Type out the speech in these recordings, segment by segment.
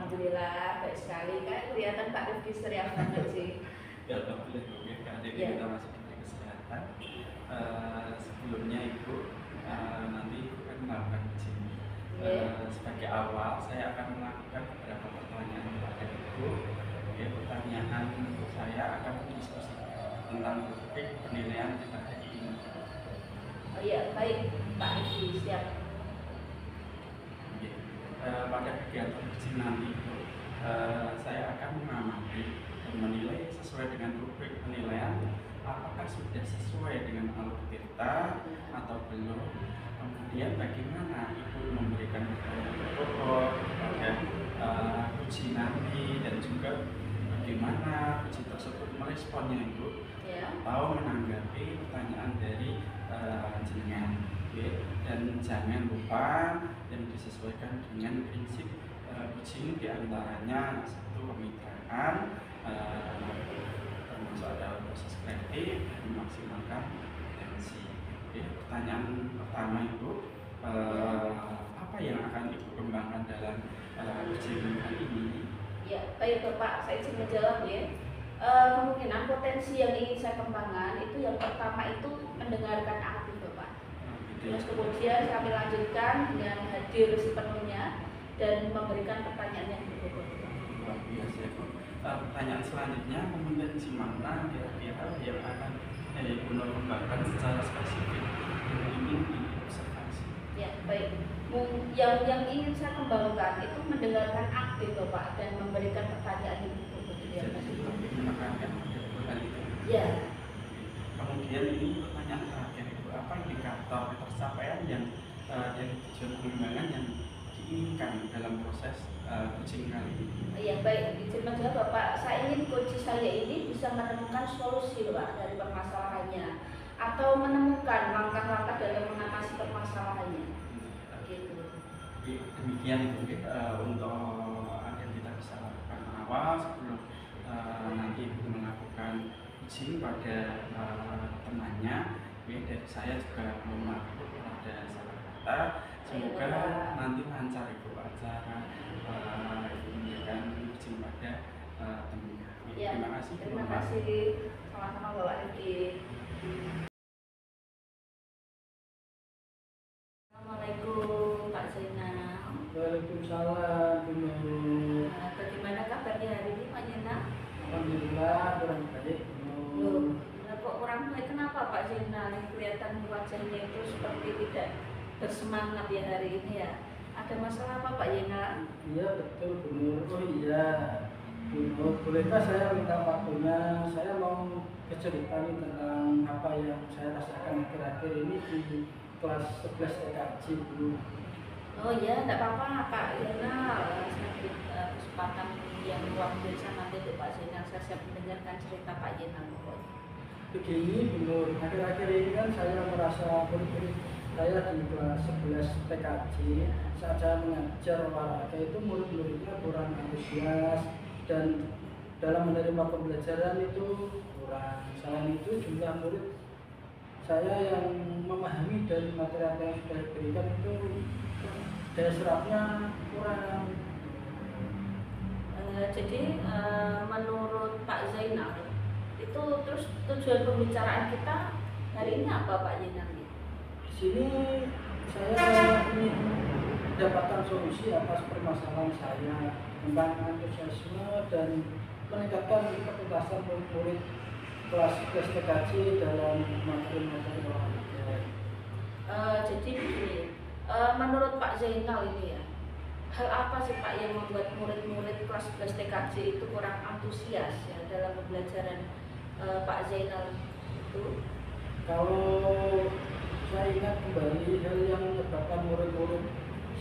Alhamdulillah, baik sekali. Kan kelihatan Pak Rifki ceria banget sih. Ya, alhamdulillah. Jadi kita masih diberi kesehatan. Sebelumnya Ibu, nanti Ibu kan melakukan uji. Sebagai awal, saya akan melakukan beberapa pertanyaan kepada Ibu. Pertanyaan saya akan berdiskusi tentang topik penilaian kita hari ini. Oh iya, baik Pak Rifki, siap. Pada kegiatan uji nanti saya akan mengamati dan menilai sesuai dengan rubrik penilaian apakah sudah sesuai dengan alur kita atau belum. Kemudian bagaimana Ibu memberikan pokok pada uji nanti dan juga bagaimana uji tersebut meresponnya Ibu atau menanggapi pertanyaan dari jenengan. Dan jangan lupa yang disesuaikan dengan prinsip uji ini diantaranya satu kemitraan, termasuk ada proses kreatif dan memaksimalkan potensi. Pertanyaan pertama Ibu, apa yang akan Ibu kembangkan dalam uji kali ini? Ya, baik Bapak, saya izin menjawab ya. Kemungkinan potensi yang ingin saya kembangkan itu yang pertama itu mendengarkan aktif Bapak. Terus kemudian kami lanjutkan dengan hadir sepenuhnya dan memberikan pertanyaan yang berbobot. Luar biasa. Pertanyaan selanjutnya, kompetensi mana kira-kira yang akan Ibu kembangkan secara spesifik yang ingin diobservasi? Ya, baik. Yang ingin saya kembangkan itu mendengarkan aktif Bapak dan memberikan pertanyaan yang berbobot. Jadi lebih menekankan pada itu. Ya. Kemudian ini pertanyaan terakhir Ibu, apa indikator pencapaian yang dari tujuan pengembangan yang diinginkan dalam proses coaching kali ini? Ya baik, izin menjawab Bapak, saya ingin coach saya ini bisa menemukan solusi Pak dari permasalahannya atau menemukan langkah-langkah dalam mengatasi permasalahannya. Gitu. Demikian Ibu, untuk agar kita bisa lakukan awal sebelum nanti Ibu melakukan uji pada temannya. Dari saya juga mohon maaf ada salah kata. Semoga nanti lancar Ibu acara Ibu memberikan uji pada temannya. Terima kasih. Terima kasih. Sama-sama Bapak Rifki. Assalamualaikum Pak Zainal. Waalaikumsalam. Bagaimana kabarnya hari ini Pak Zainal? Alhamdulillah kurang baik. Kok kurang baik? Kenapa Pak Zainal? Kelihatan wajahnya itu seperti tidak bersemangat ya hari ini ya. Ada masalah apa Pak Zainal? Iya betul Bunur. Oh iya Bunur, bolehkah saya minta waktunya? Saya mau bercerita nih tentang apa yang saya rasakan akhir-akhir ini di kelas 11 TKJ Bu. Oh iya, tidak apa-apa Pak Zainal. Saya beri kesempatan yang luar biasa nanti untuk Pak Zainal. Saya siap mendengarkan cerita Pak Zainal pokoknya. Begini Bunur, akhir-akhir ini kan saya merasa murid-murid saya di kelas 11 TKJ saat saya mengajar olahraga itu murid-muridnya kurang antusias dan dalam menerima pembelajaran itu kurang. Selain itu jumlah murid saya yang memahami dari materi yang sudah diberikan itu daya serapnya kurang. Jadi menurut Pak Zainal itu terus tujuan pembicaraan kita hari ini apa Pak Zainal? Di sini saya ingin mendapatkan solusi atas permasalahan saya tentang antusiasme dan meningkatkan ketuntasan murid kelas TKJ dalam materi-materi olahraga. Jadi begini, menurut Pak Zainal ini ya, hal apa sih Pak yang membuat murid-murid kelas 11 TKJ itu kurang antusias ya dalam pembelajaran Pak Zainal itu? Kalau saya ingat kembali hal yang menyebabkan murid-murid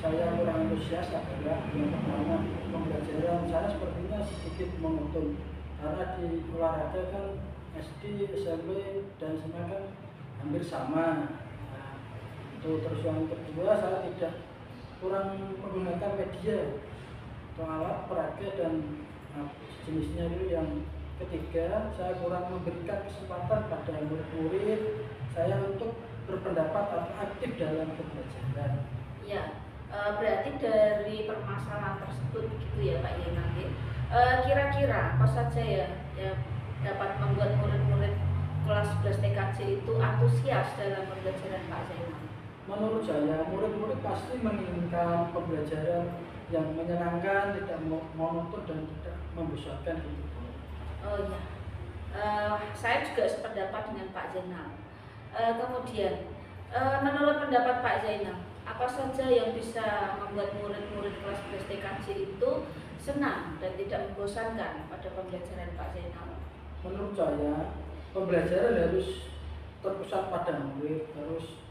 saya kurang antusias adalah yang pertama pembelajaran saya sepertinya sedikit monoton karena di olahraga kan SD, SMP, dan SMA kan hampir sama. Nah, itu terus yang kedua saya tidak kurang menggunakan media atau alat peraga dan jenisnya itu. Yang ketiga saya kurang memberikan kesempatan pada murid-murid saya untuk berpendapat atau aktif dalam pembelajaran. Ya, berarti dari permasalahan tersebut begitu ya ya Pak Zainal. Kira-kira apa saja ya yang dapat membuat murid-murid kelas 11 TKJ itu antusias dalam pembelajaran Pak Zainal? Menurut saya, murid-murid pasti menginginkan pembelajaran yang menyenangkan, tidak monoton dan tidak membosankan gitu. Oh iya, saya juga sependapat dengan Pak Zainal. Kemudian, menurut pendapat Pak Zainal, apa saja yang bisa membuat murid-murid kelas 11 TKJ itu senang dan tidak membosankan pada pembelajaran Pak Zainal? Menurut saya, pembelajaran harus terpusat pada murid, harus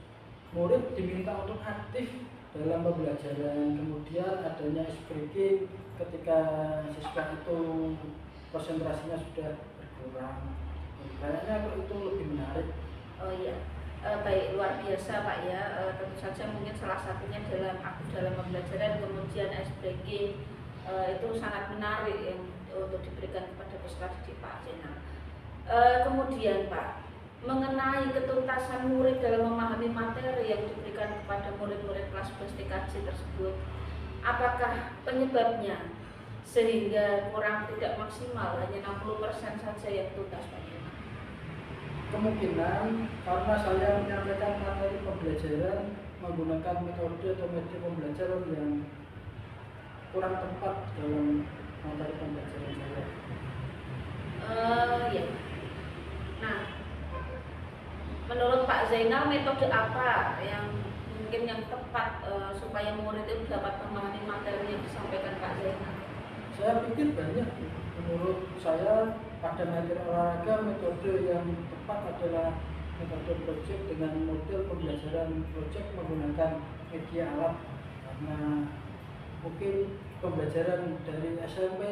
murid diminta untuk aktif dalam pembelajaran, kemudian adanya ice breaking ketika siswa itu konsentrasinya sudah berkurang. Kayaknya itu lebih menarik. Oh iya, baik, luar biasa Pak ya. Tentu saja mungkin salah satunya dalam aktif dalam pembelajaran, kemudian ice breaking itu sangat menarik yang untuk diberikan kepada peserta didik Pak Zainal. Kemudian Pak, mengenai ketuntasan murid dalam memahami materi yang diberikan kepada murid-murid kelas 11 TKJ tersebut, apakah penyebabnya sehingga kurang tidak maksimal, hanya 60% saja yang tuntas Pak Zainal? Kemungkinan karena saya menyampaikan materi pembelajaran menggunakan metode atau media pembelajaran yang kurang tepat dalam materi pembelajaran saya. Ya. Nah, menurut Pak Zainal, metode apa yang mungkin yang tepat supaya murid itu dapat memahami materi yang disampaikan Pak Zainal? Saya pikir banyak. Menurut saya pada materi olahraga metode yang tepat adalah metode project dengan model pembelajaran project menggunakan media alat, karena mungkin pembelajaran dari SMP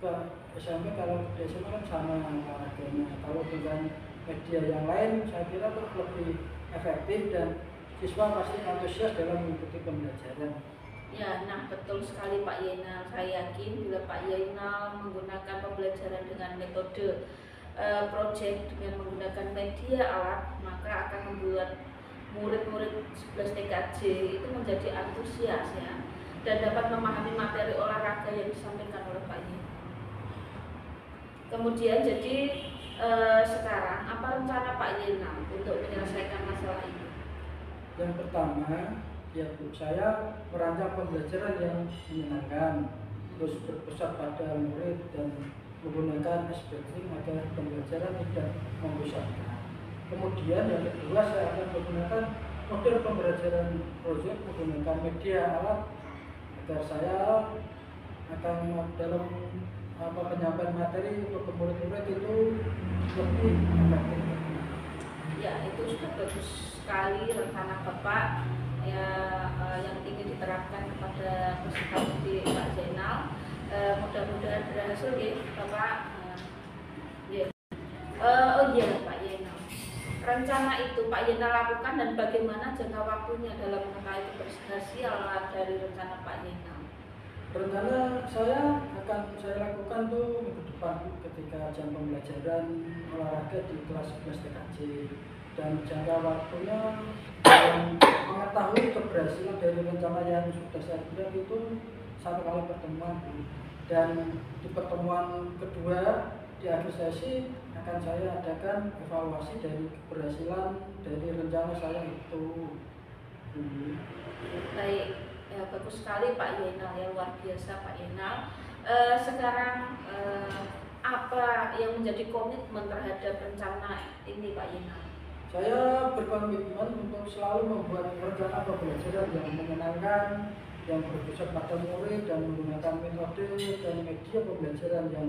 ke SMP, kalau di SMP kan sama olahraganya. Kalau dengan media yang lain saya kira lebih efektif dan siswa pasti antusias dalam mengikuti pembelajaran. Ya, nah betul sekali Pak Zainal. Saya yakin bila Pak Zainal menggunakan pembelajaran dengan metode project dengan menggunakan media alat, maka akan membuat murid-murid 11 TKJ itu menjadi antusias ya, dan dapat memahami materi olahraga yang disampaikan oleh Pak Zainal. Kemudian jadi sekarang apa rencana Pak Zainal untuk menyelesaikan masalah ini? Yang pertama, ya saya merancang pembelajaran yang menyenangkan, terus berpusat pada murid dan menggunakan SBC agar pembelajaran tidak membosankan. Kemudian yang kedua, saya akan menggunakan model pembelajaran proyek menggunakan media alat agar saya akan dalam penyampaian materi untuk murid-murid itu lebih efektif. Ya, itu sudah bagus sekali rencana Bapak ya, yang ingin diterapkan kepada peserta didik Pak Zainal. Mudah-mudahan berhasil ya Bapak. Ya. Oh iya Pak Zainal, rencana itu Pak Zainal lakukan dan bagaimana jangka waktunya dalam mengetahui keberhasilan dari rencana Pak Zainal? Rencana saya akan saya lakukan tuh minggu depan ketika jam pembelajaran olahraga di kelas 11 TKJ, dan jangka waktunya yang mengetahui keberhasilan dari rencana yang sudah saya buat itu 1 kali pertemuan, dan di pertemuan kedua di akhir sesi akan saya adakan evaluasi dari keberhasilan dari rencana saya itu. Baik, ya, bagus sekali Pak Zainal ya, luar biasa Pak Zainal. Sekarang apa yang menjadi komitmen terhadap rencana ini Pak Zainal? Saya berkomitmen untuk selalu membuat rencana pembelajaran yang menyenangkan, yang berpusat pada murid dan menggunakan metode dan media pembelajaran yang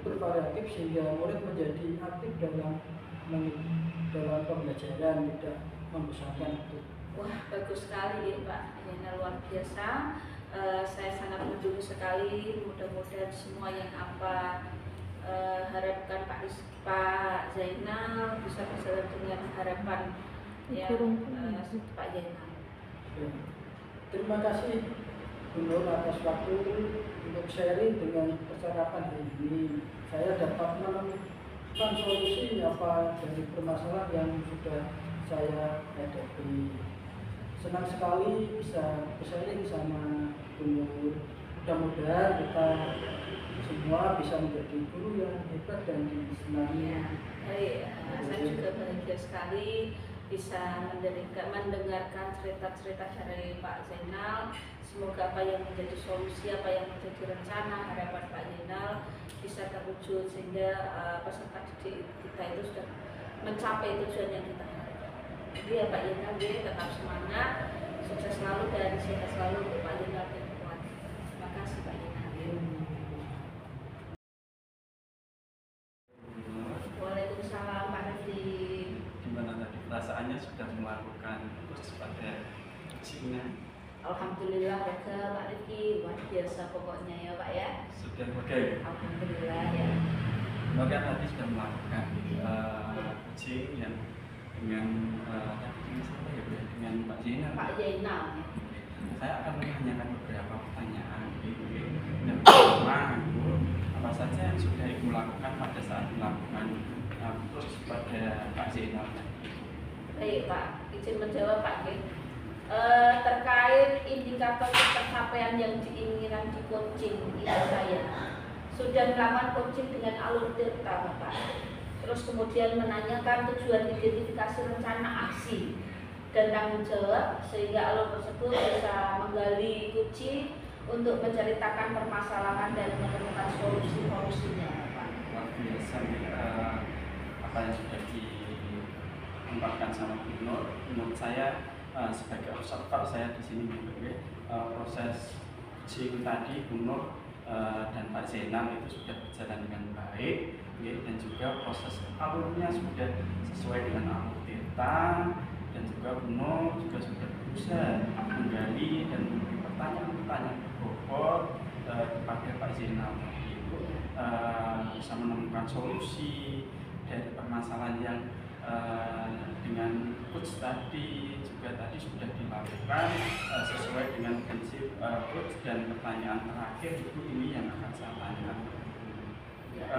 bervariatif sehingga murid menjadi aktif dalam pembelajaran, tidak membosankan. Wah, bagus sekali ya Pak Zainal, luar biasa. Saya sangat mendukung sekali. Mudah-mudahan semua yang apa harapkan Pak Zainal bisa berjalan dengan harapan ya Pak Zainal. Terima kasih Bu Nur atas waktu untuk sharing dengan percakapan hari ini. Saya dapat menemukan solusi apa dari permasalahan yang sudah saya hadapi. Senang sekali bisa sharing sama Bu Nur. mudah-mudahan kita semua bisa menjadi guru yang hebat dan disenangi. Saya juga bahagia sekali bisa mendengarkan cerita-cerita dari Pak Zainal. Semoga apa yang menjadi solusi, apa yang menjadi rencana harapan Pak Zainal bisa terwujud sehingga peserta didik kita itu sudah mencapai tujuan yang kita harapkan. Jadi ya Pak Zainal, tetap semangat, sukses selalu dan sehat selalu untuk Pak Zainal dan kuat. Terima kasih Pak Zainal. Waalaikumsalam Pak Rifki. Gimana tadi perasaannya sudah melakukan kurs pada coachingnya? Alhamdulillah lega Pak Rifki, luar biasa pokoknya ya Pak ya. Sudah oke. Alhamdulillah ya. Semoga tadi sudah melakukan coaching yang dengan siapa ya, dengan Pak Zainal. Pak Zainal. Saya akan menanyakan beberapa pertanyaan. Yang pertama, apa saja yang sudah Ibu lakukan pada saat melakukan kurs pada Pak Zainal? Baik Pak, izin menjawab Pak. Terkait indikator pencapaian yang diinginkan di coaching ini saya sudah melakukan coaching dengan alur tirta Bapak. Terus kemudian menanyakan tujuan identifikasi rencana aksi dan tanggung jawab sehingga alur tersebut bisa menggali kunci untuk menceritakan permasalahan dan menemukan solusi-solusinya Bapak. Luar biasa apa yang sudah diungkapkan sama Bu Nur. Menurut saya sebagai observer saya di sini proses coaching tadi Bu Nur dan Pak Zainal itu sudah berjalan dengan baik dan juga proses alurnya sudah sesuai dengan alur tirta dan juga Bu Nur juga sudah berusaha menggali dan memberi pertanyaan-pertanyaan berbobot kepada Pak Zainal tadi bisa menemukan solusi dari permasalahan yang dengan coach tadi juga sudah dilakukan sesuai dengan prinsip coach dan pertanyaan terakhir itu ini yang akan saya tanyakan.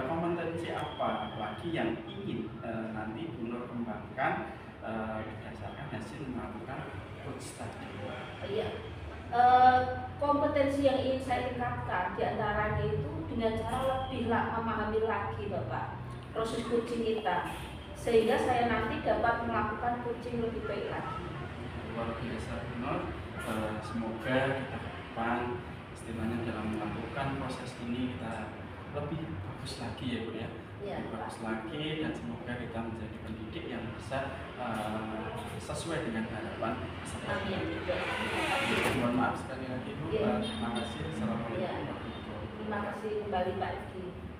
Kompetensi apa lagi yang ingin nanti Bu Nur kembangkan berdasarkan hasil melakukan coach tadi? Iya. Kompetensi yang ingin saya tingkatkan diantaranya itu dengan cara lebih memahami lagi Bapak proses coaching kita sehingga saya nanti dapat melakukan coaching lebih baik lagi. Luar biasa Bu Nur, semoga kita ke depan istilahnya dalam melakukan proses ini kita lebih bagus lagi ya Bu ya, lebih bagus lagi dan semoga kita menjadi pendidik yang bisa sesuai dengan harapan peserta. Mohon maaf sekali lagi Bu, terima kasih. Assalamualaikum warahmatullahi wabarakatuh. Terima kasih kembali Pak Rifki.